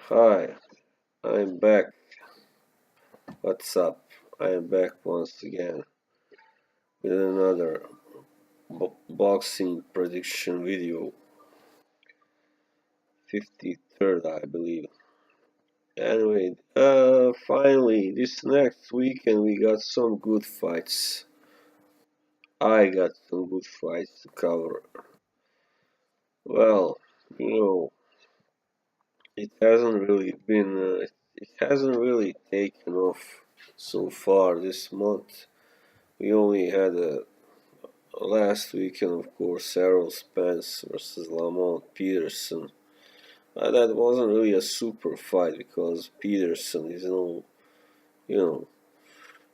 Hi, I'm back. What's up? I am back once again with another boxing prediction video. 53rd, I believe. Anyway, finally, this next weekend we got some good fights. I got some good fights to cover. Well, you know, it hasn't really taken off so far this month. We only had a last weekend, of course, Errol Spence versus Lamont Peterson. That wasn't really a super fight because Peterson is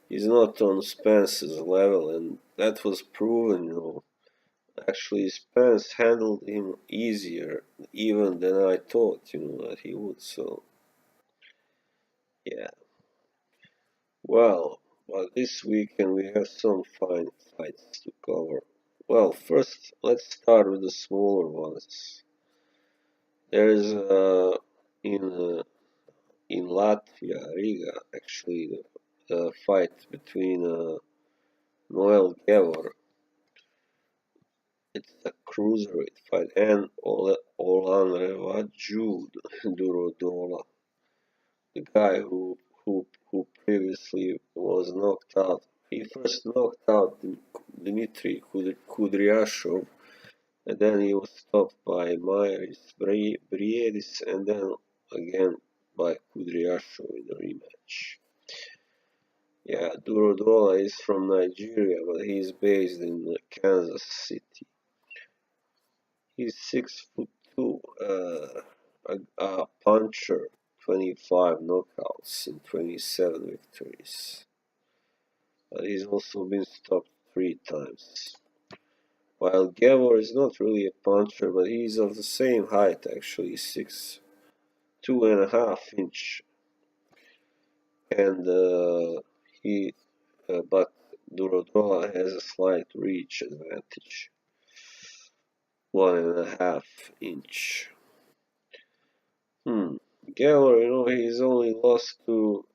he's not on Spence's level, and that was proven. Actually, Spence handled him easier even than I thought, that he would. So, yeah. Well, this weekend we have some fine fights to cover. Well, first, let's start with the smaller ones. There's in uh, in Latvia, Riga, actually, the fight between Noel Gevor. It's a cruiserweight fight, and Olan Revajud Durodola, the guy who previously was knocked out. He first knocked out Dmitry Kudryashov, and then he was stopped by Briedis, and then again by Kudryashov in the rematch. Yeah, Durodola is from Nigeria, but he's based in Kansas City. He's 6'2", a puncher, 25 knockouts and 27 victories. But he's also been stopped 3 times. While Gevor is not really a puncher, but he's of the same height actually, 6'2.5" and but Durodola has a slight reach advantage, 1.5". Gevor, he's only lost to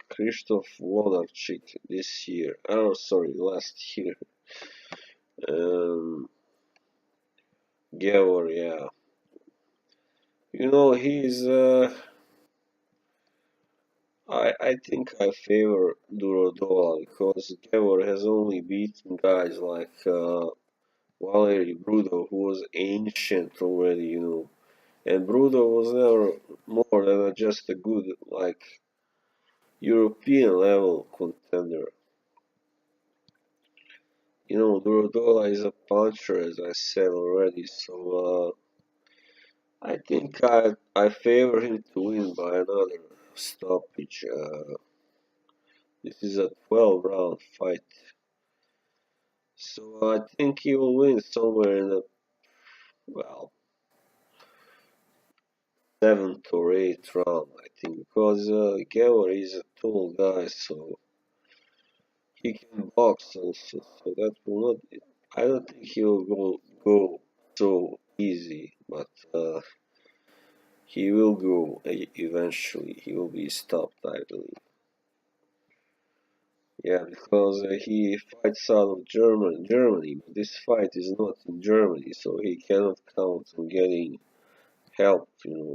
Krzysztof Włodarczyk this year. Oh, sorry, last year. Gevor, yeah. He's. I think I favor Durodola because Gevor has only beaten guys like Valery Brudo, who was ancient already. And Brudo was never more than just a good, like, European level contender. Durodola is a puncher, as I said already, so I think I favor him to win by another stoppage. This is a 12-round fight, so I think he will win somewhere in the, well, 7th or 8th round, I think, because Gevor is a tall guy, so he can box also, so that will not. I don't think he will go so easy, but he will go eventually. He will be stopped, I believe. Yeah, because he fights out of Germany, but this fight is not in Germany, so he cannot count on getting help,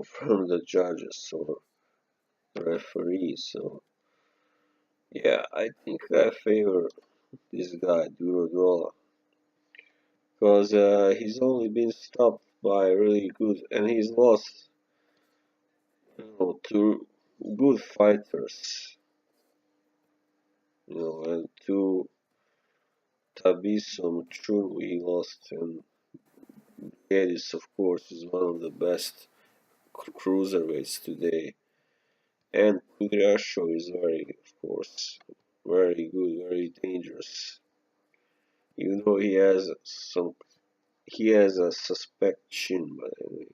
from the judges or referees. So yeah, I think I favor this guy Durodola because he's only been stopped by really good, and he's lost, to good fighters, and to Tabiso Churu he lost, and Briedis, of course, is one of the best cruiserweights today, and Kudryashov is of course, very good, very dangerous, even though he has a suspect chin, but anyway.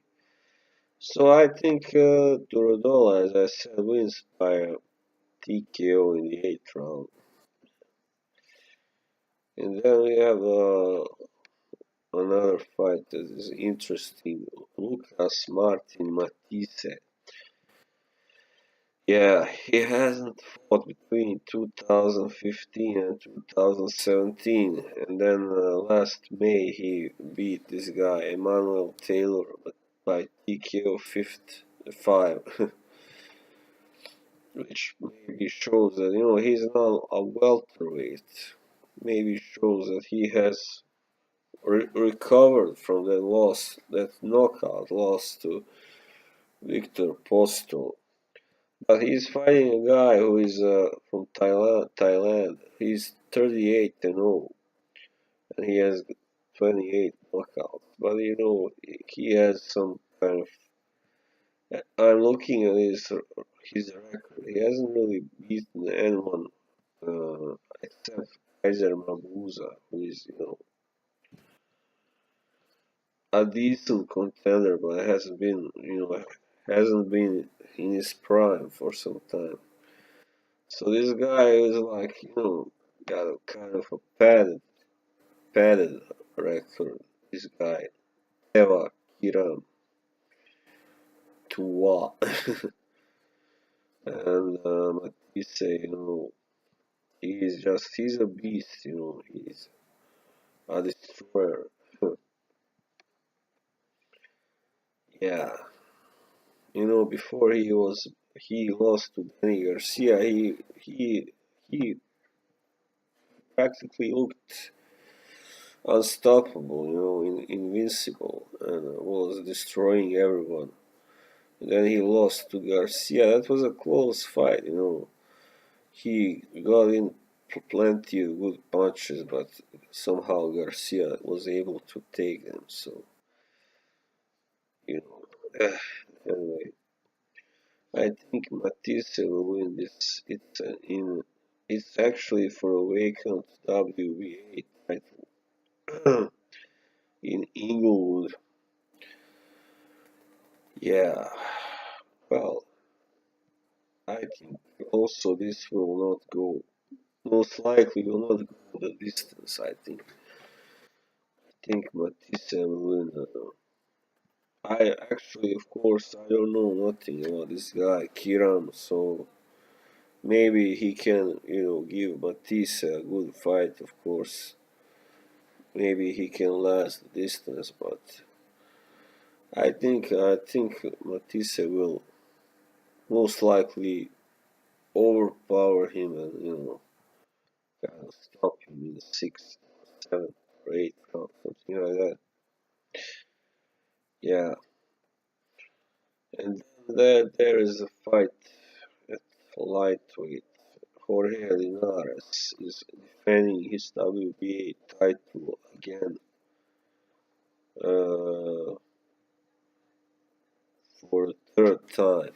So I think Durodola, as I said, wins by a TKO in the 8th round. And then we have another fight that is interesting. Lucas Matthysse Yeah, he hasn't fought between 2015 and 2017, and then last May he beat this guy Emmanuel Taylor, but by TKO 5, which maybe shows that he's not a welterweight. Maybe shows that he has recovered from that loss, that knockout loss to Victor Postol. But he's fighting a guy who is from Thailand. He's 38 and 0, and he has 28 knockouts. But he has some kind of. I'm looking at his record. He hasn't really beaten anyone except Kaiser Mabuza, who is a decent contender, but hasn't been in his prime for some time. So this guy is like, got a kind of a padded record. This guy, Eva Kiram Tua, and Matthysse, he's a beast, he's a destroyer. Yeah, before he lost to Danny Garcia, he practically looked unstoppable, invincible, and was destroying everyone. And then he lost to Garcia. That was a close fight, He got in plenty of good punches, but somehow Garcia was able to take them. So, you know, anyway, I think Matthysse will win this. It's actually for a vacant WBA title in Inglewood. Yeah, well, I think also this will not go. Most likely will not go the distance. I think Matthysse will win. I actually, of course, I don't know nothing about this guy Kiram, so maybe he can, give Matthysse a good fight. Of course, maybe he can last the distance, but I think Matthysse will most likely overpower him and kind of stop him in the sixth, seventh, or eighth round, something like that. Yeah, and then there is a fight at lightweight. Jorge Linares is defending his WBA title again uh, for the third time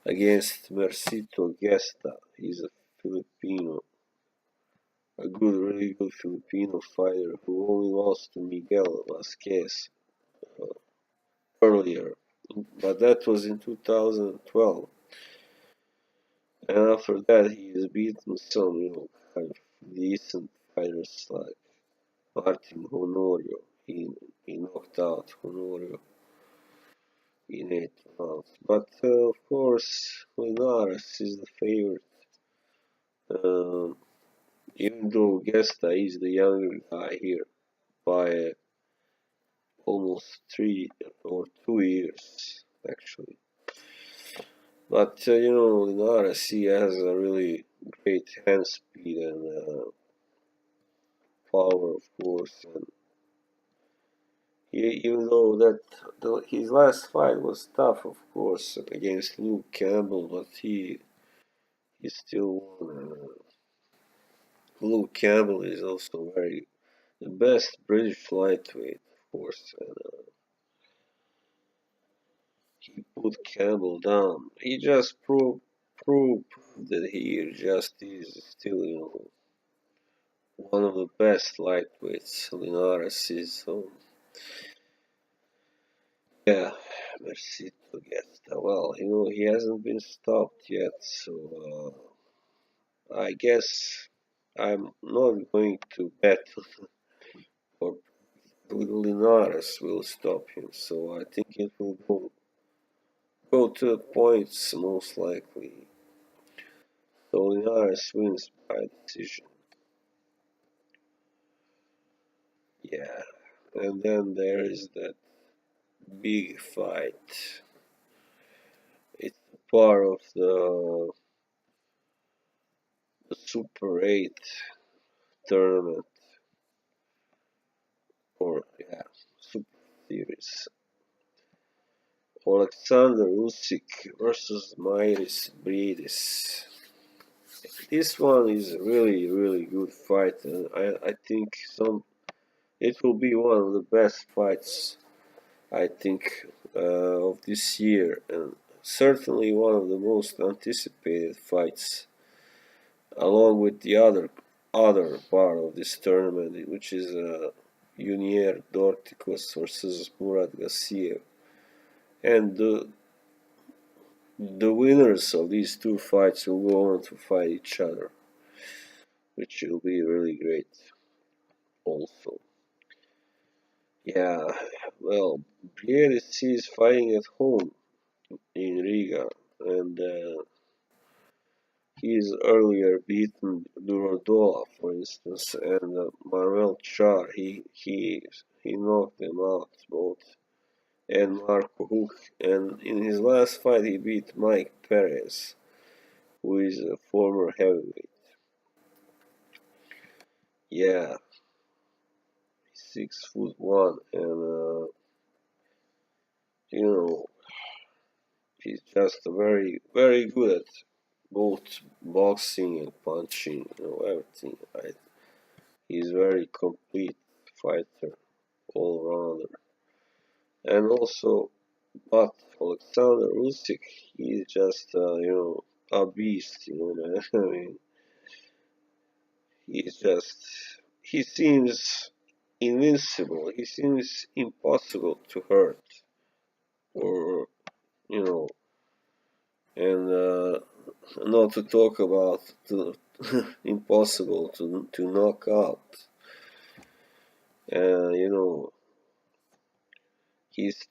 against Mercito Gesta. He's a Filipino, a really good Filipino fighter who only lost to Miguel Vasquez uh, earlier, but that was in 2012. And after that, he has beaten some, kind of decent fighters like Martin Honorio. He knocked out Honorio in 8 rounds. But of course, Linares is the favorite. Um, even though Gesta is the younger guy here by almost 3 or 2 years, actually. But Linares, he has a really great hand speed and power, of course. And even though his last fight was tough, of course, against Luke Campbell, but he still won. Luke Campbell is also the best British lightweight, of course, and he put Campbell down. He just proved that he just is still, one of the best lightweights. Linares is, so yeah, merci to Gesta. Well, he hasn't been stopped yet, so I guess I'm not going to bet or Linares will stop him. So I think it will go go to points most likely. So Linares wins by decision. Yeah. And then there is that big fight. It's part of the Super 8 tournament, or yeah, Super Series. Alexander Usyk versus Briedis. This one is really good fight, and I think it will be one of the best fights I think of this year, and certainly one of the most anticipated fights, along with the other part of this tournament, which is Junior Dorticos versus Murat Gassiev, and the winners of these two fights will go on to fight each other, which will be really great also. Yeah, well, Briedis is fighting at home in Riga, and he's earlier beaten Durodola, for instance, and Manuel Char. He knocked them out both, and Marco Huck. And in his last fight, he beat Mike Perez, who is a former heavyweight. Yeah, 6'1", and you know he's just very good at both boxing and punching, everything. Right? He's very complete fighter, all rounder, and also, but Alexander Usyk, he's just a beast, man. I mean, he's just he seems invincible. He seems impossible to hurt, or you know, and not to talk about impossible to knock out. You know, He's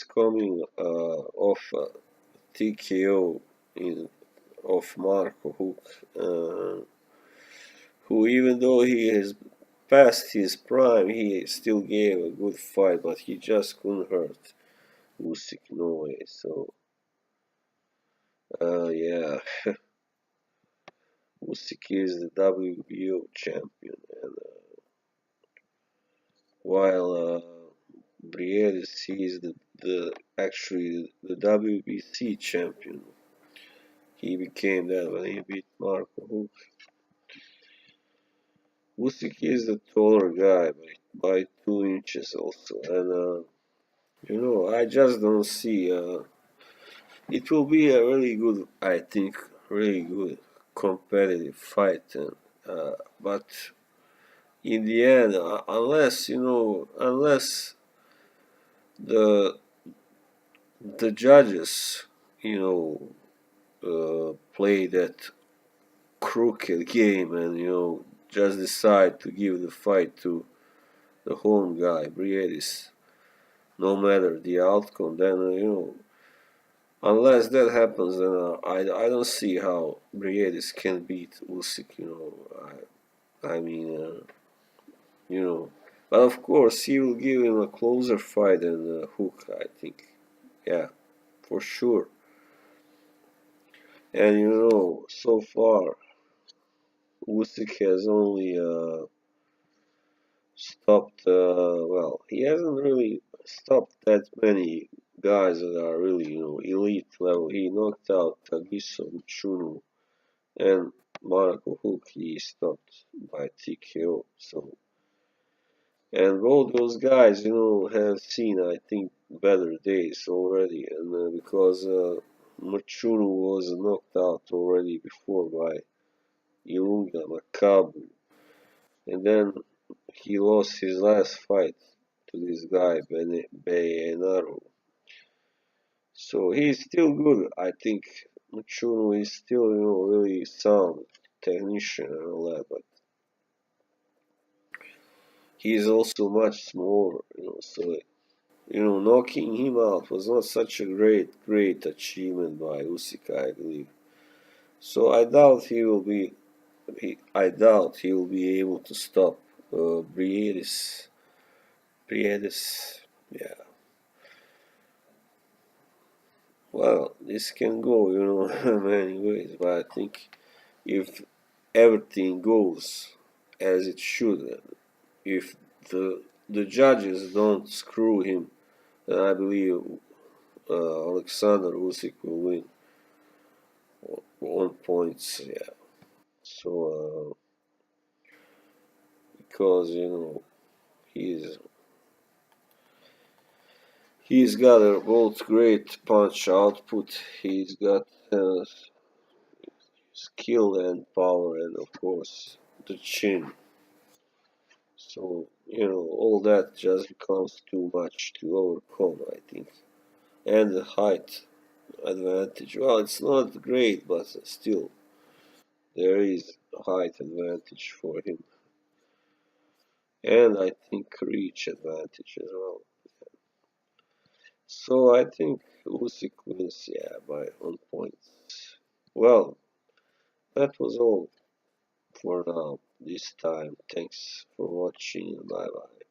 coming off a TKO in of Marco Huck, who, even though he has past his prime, he still gave a good fight, but he just couldn't hurt Usyk, no way. So yeah, Usyk is the WBO champion, and while Briedis, he is the actually the WBC champion. He became that when he beat Marco Huck. Usyk is the taller guy by 2 inches also, and I just don't see. It will be a really good, I think, really good competitive fight, and but in the end, unless the the judges, play that crooked game and just decide to give the fight to the home guy, Briedis, no matter the outcome, then unless that happens, then I don't see how Briedis can beat Usyk. I mean, you know, but of course he will give him a closer fight than Hook, I think. Yeah, for sure. And so far Usyk has only stopped. Well, he hasn't really stopped that many guys that are really elite level. He knocked out Tagiso Chunu and Marco Huck. He stopped by TKO. So, and both those guys, have seen, I think, better days already, and because Machunu was knocked out already before by Ilunga Makabu, and then he lost his last fight to this guy Bayenaru. So he's still good. I think Machunu is still, really sound technician and all that, but he is also much smaller, so knocking him out was not such a great achievement by Usyk, I believe. So I doubt he will be able to stop Briedis. Briedis, yeah. Well, this can go, many ways, but I think if everything goes as it should, if the judges don't screw him, then I believe Alexander Usyk will win on points. Yeah. So because he's he's got a both great punch output. He's got skill and power, and of course the chin. So all that just becomes too much to overcome, I think. And the height advantage. Well, it's not great, but still there is a height advantage for him, and I think reach advantage as well. So I think Usyk wins, yeah, by 1 point. Well, that was all for now this time. Thanks for watching. Bye bye.